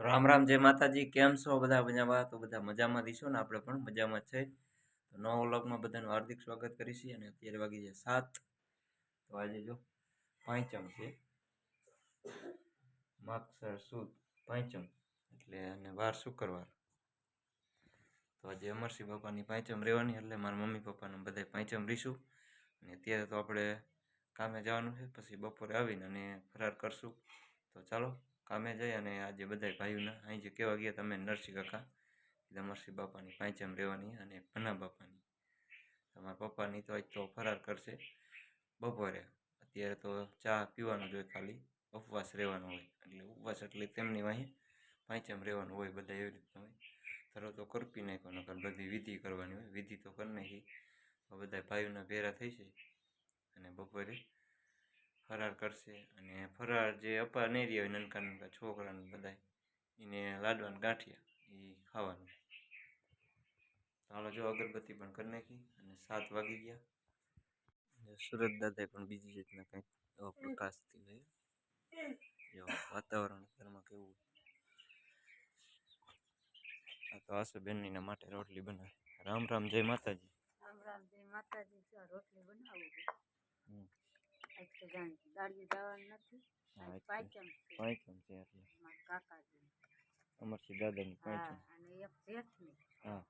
રામ રામ જય માતાજી. કેમ છો બધા? મજામાં? તો બધા મજામાં દીશો ને, આપણે પણ મજામાં છે. તો નવા વ્લોગમાં બધાનું હાર્દિક સ્વાગત કરીશું. અને અત્યારે વાગી છે 7. તો આજે જો પાંચમ છે, માગસર સુદ પાંચમ, એટલે અને વાર શુક્રવાર. તો આજે અમરસિંહ બાપાની પાંચમ રહેવાની, એટલે મારા મમ્મી પપ્પાને બધા પાંચમ રહીશું. અને અત્યારે તો આપણે કામે જવાનું છે, પછી બપોરે આવીને અને ફરાર કરશું. તો ચાલો કામે જઈ અને આજે બધા ભાઈઓને અહીં જે કેવા ગયા તમે નરસિંહ કાકા, અમરસિંહ બાપાની પાંચમ રહેવાની અને ભના બાપાની. તમારા પપ્પાની તો આજ તો ફરાર કરશે બપોરે. અત્યારે તો ચા પીવાનું જોઈએ, ખાલી ઉપવાસ રહેવાનો હોય. એટલે ઉપવાસ એટલે તેમની વાહી પાંચમ રહેવાનું હોય, બધા એવી રીતના હોય. ધરો તો કરપી નાખો, નકર બધી વિધિ કરવાની હોય, વિધિ તો કરી નાખી. બધા ભાઈઓના ભેરા થઈ છે અને બપોરે ફરાર કરશે. અને ફરાર જે અપા નહીં રહ્યા હોય, નનકા નનકા છોકરાને બધા, એને લાડવાના ગાંઠિયા એ ખાવાનું. હાલો જો અગરબત્તી પણ કરી નાખી અને 7 વાગી ગયા. સુરત દાદા પણ બીજી રીતના કંઈક એવો પ્રકાશથી લઈ જો વાતાવરણ ઘરમાં કેવું. આ તો આશુબેનના માટે રોટલી બનાવે. રામ રામ જય માતાજી. રામ રામ જય માતાજી. રોટલી બનાવું આજ તો દાડિયું જવાનું નથી. પાંચમ છે એટલે મારા કાકાજી અમરસિંહ દાદાની પાંચમ. અને એક જેઠની હા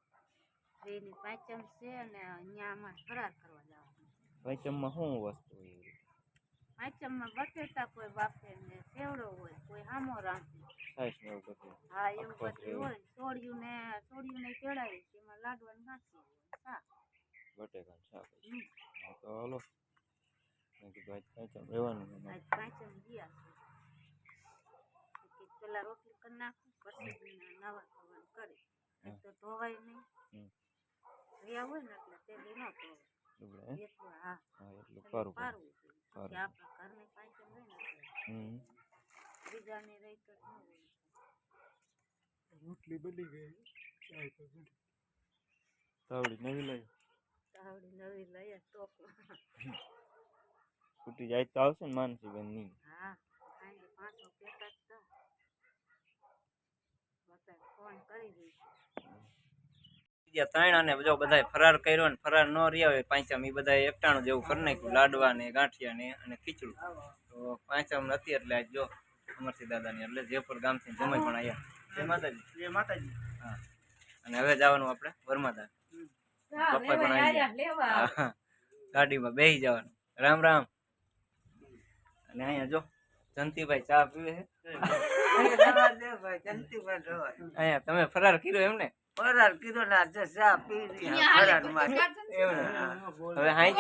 બેની પાંચમ છે. અને અહીંયા અમારે ફરાર કરવા જવાનું. પાંચમમાં શું વસ્તુ હોય? પાંચમમાં બટેટા કોઈ બાપે ને સેવડો હોય, કોઈ હામો રાંધે. હા એવું બધું હોય. સોડિયું ને ચડાવી એમાં લાડવાનું નાખી શાક બટેકા શાક. તો હાલો પાંચમ રહેવાનું. પાંચમ ગયા છે, પેલા રોટલી કરી નાખું, પછી નવા ખવાનું કરી. તો ધોવાય નહીં, રહ્યા હોય ને એટલે તે દી ન ધોવાય. એટલું એટલું પારવું જોઈએ. આપણા ઘરની પાંચમ હોય ને એટલે બીજાની રહી તો ન હોય. રોટલી બની ગઈ. તાવડી નવી લઈ ટોપ છૂટી જાય તો આવશે ને માનસી બેન ની. હા પાંચો પેટા ફોન કરી દઈશું. ત્રણ અને જો બધા ફરાર કર્યો ને ફરાર ન રહ્યા હોય પાંચમ, એ બધા એકટાણું જેવું કરી નાખ્યું, લાડવા ને ગાંઠિયા ને અને ખીચડું. તો પાંચમ નથી એટલે આજ જો અમરસિંહ દાદાની એટલે જયપુર ગામથી જમાઈ પણ આવ્યા. જય માતાજી. જય માતાજી. હા અને હવે જવાનું આપણે વરમાદા. પપ્પા પણ આવી ગયા, ગાડીમાં બેસી જવાનું. રામ રામ. અને અહીંયા જો જંતીભાઈ ચા પીવે છે. અહીંયા તમે ફરાર કર્યો એમ ને? ફરાર કીધો ને આજે ચા પી ફરાર માં હવે હાઈ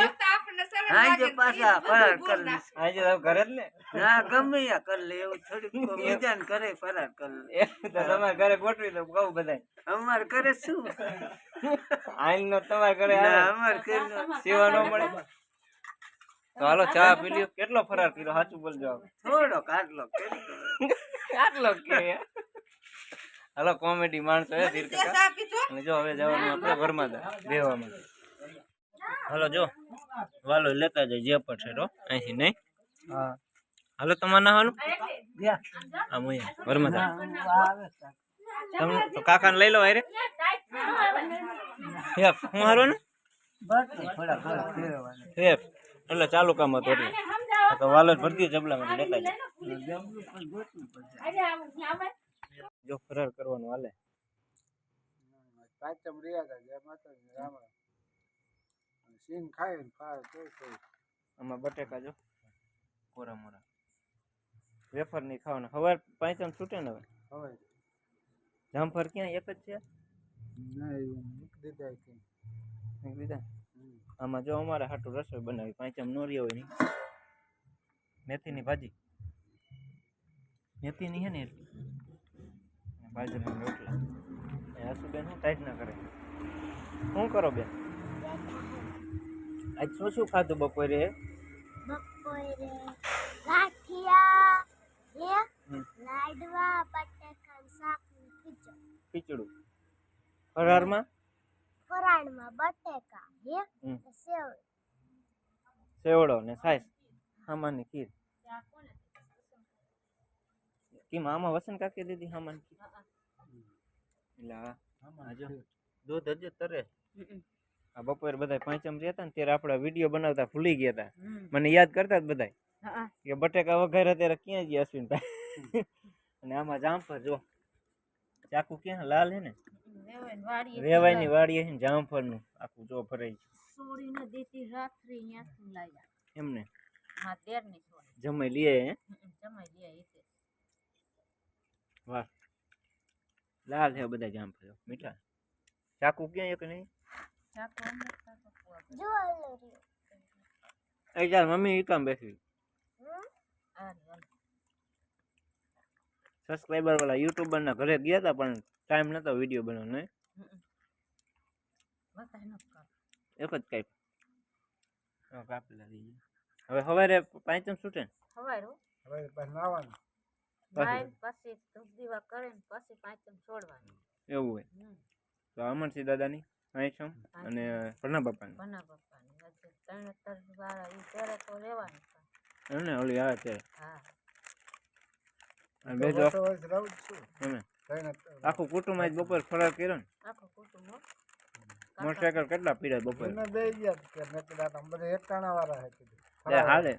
પાછા ફરાર કરી હાઈ ઘરે જ ને. ના ગમે યા કરી લે, એવું થોડીક બીજાને કરે ફરાર કરી લે. તમારા ઘરે ગોઠવી દો કહું બધા. અમારે કરે શું આઈન નો તમારા ઘરે અમારે કરે સેવા ન મળે. તો હાલો ચા પી લ્યો. કેટલો ફરાર કર્યો સાચું બોલજો. થોડો આટલો આટલો કે હાલો કોમેડી માણસો હે ધીર કાકા. અને જો હવે જવાનું આપણે વરમાદા બેવામાં. હાલો જો વાલો લેતા જાય જે પર છે અહીંથી નહીં. હા હાલો તમારે નાવાનું આમ વરમાદા. તમે તો કાકાને લઈ લો હારે. હું હારો ને એટલે ચાલુ કામ હતું એટલે તો વાલો ભરતી જબલામાં લેતા જાય. જો ફરાર કરવાનું હાલે. પાંચમ રહ્યા હતા જય માતાજી. રામ રામ. સીન ખાય ને ફાર કોઈ આમાં બટેકા જો કોરા મોરા વેફર નહીં ખાવાના. હવાર પાંચમ છૂટે ને હવે. હવે જામફળ ક્યાં એક જ છે? ના મૂકી દીધા મૂકી દીધા. આમાં જો અમારે હાટું રસોઈ બનાવી પાંચમ નો રહ્યો હોય નહીં. મેથીની ભાજી, મેથીની હે ને એટલી બાજરીના રોટલા. આશુબેન શું ટાઈટ ના કરે. શું કરો બેન? આજ શું શું ખાધું બપોરે? ગાંઠિયા લાડવા બટેકા શાક ખીચડું. ફરાળમાં બટેકા સેવડો ને છાશ, સામાન્ય ખીર. કેમ આમાં વસન કાકી દીધી સામાન એટલે હા જો દૂધ હજી તરે આ બપોરે બધા પાંચમ રહ્યા હતા ને ત્યારે આપણે વિડીયો બનાવતા ભૂલી ગયા હતા મને યાદ કરતા જ બધા કે બટેકા વઘાર્યા ત્યારે ક્યાં ગયા અશ્વિનભાઈ અને આમાં જામફળ જો ચાકુ ક્યાં લાલ હે ને વેવાયની વાડીએ છે ને જામફળનું આખું જો ભરાઈ સોડીને દેતી રાત્રે અહીંયાથી લાયા એમને માં તેરની સોડી જમાઈ લઈએ હે જમાઈ લે ઈતે વાહ લાલ છે બધા જામફળ મીઠા ચાકુ ક્યાં એક નહીં ચાકો અંદર ચાકો જો આલો રહ્યો એ ચાલ મમ્મી ઈ કામ બેસી આ સબસ્ક્રાઇબર વાળા યુટ્યુબર ના ઘરે ગયા હતા પણ ટાઈમ નતો વિડીયો બનાવવાનો બતાય ન કર એક જ કાપ કાપી લાગી હવે સવારે પાંચમ છૂટે ને હવારો હવે પછી નાવાનું નાઈ પછી ધૂપ દીવા કરે ને પછી પાંચમ છોડવાનું એવું હોય તો અમરસિંહ દાદાની પાંચમ અને ભરના બાપાની ભના પપ્પાની હજી ત્રણ વાળા ઈ ત્યારે તો રહેવાનું એમને ઓલી આવે ત્યારે હા અને બે જો વર્ષ રહું જ છું એમને ત્રણ આખું કુટુંબ આજ બપોર ફરાર કર્યો ને આખું કુટુંબ હો. મોટરસાયકલ કેટલા પીડા બપોર મને બે ગયા કે મેં કીધું આ બધા એક ટાણા વાળા હે કીધું એ હાલે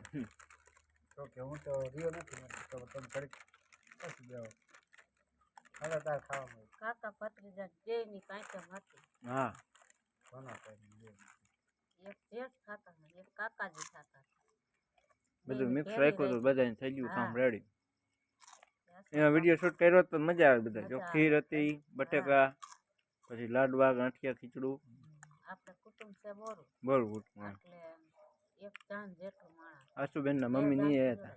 તો કે હું તો રહ્યો નથી મેં કીધું તો તમે ઘડીક પછી બેહો હવે તાર ખાવાનું કાકા ભત્રીજા બેયની પાંચમ હતી હા ઘણા ટાઈમ બે એક જેઠ ખાતા ને એક કાકાજી ખાતા બધું બેયની મિક્સ કેરી રાખ્યું રહી. હતું બધાને થઈ ગયું કામ હા. રેડી એમાં વિડીયો શૂટ કર્યો તો મજા આવે બધા જો મજા આવે. ખીર હતી બટેકા પછી લાડવા ગાંઠિયા ખીચડું આપણે કુટુંબ છે બોરું બરોબર એટલે એક જણ જેટલું માણસ આશુબેન ના મમ્મી ની એ હતા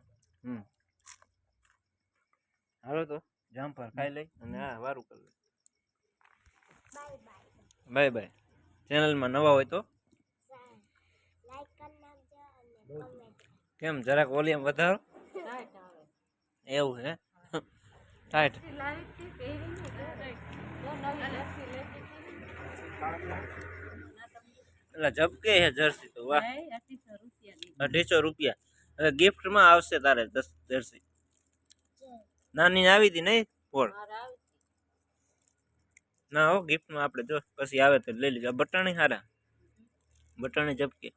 હાલો તો જામફળ ખાઈ લઈ અને હા વારું કરી લઈ બાય બાય બાય બાય ચેનલમાં નવા હોય તો લાઈક કરી નાખજો અને કમેન્ટ કેમ જરાક વોલ્યુમ વધારો ટાઈટ આવે એવું હે ટાઈટ લાવી હતી પહેરી ને જો નવી લસ્સી લેતી હતી એટલે ઝબકે હે જર્સી તો વાહ 2800 રૂપિયાની 250 રૂપિયા હવે ગિફ્ટમાં આવશે તારે 10 જર્સી નાની આવી હતી નહીં ફોર મારે આવી હતી ના હો ગિફ્ટમાં આપણે જો પછી આવે તો લઈ લેજો બટાણી હારા બટાણી ઝબકે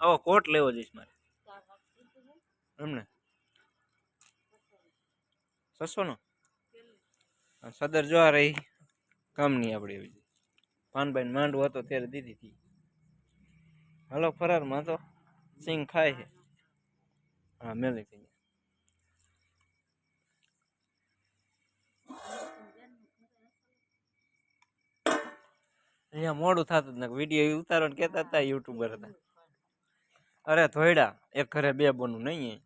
આવો કોટ લેવો જઈશ મારે ચા વાગતી હતી ને એમને 600 નો સદર જો આ રહી કામ નહીં આપણે એવી પાનભાઈ માંડવો હતો ત્યારે દીધી હતી હાલો ફરારમાં તો સિંગ ખાય છે હા મેલે થઈ અહીંયા મોડું થતું જ ને વિડીયો ઉતારો ને કહેતા હતા યુટ્યુબર હતા અરે થોડા એક ઘરે બે બનવું નહીં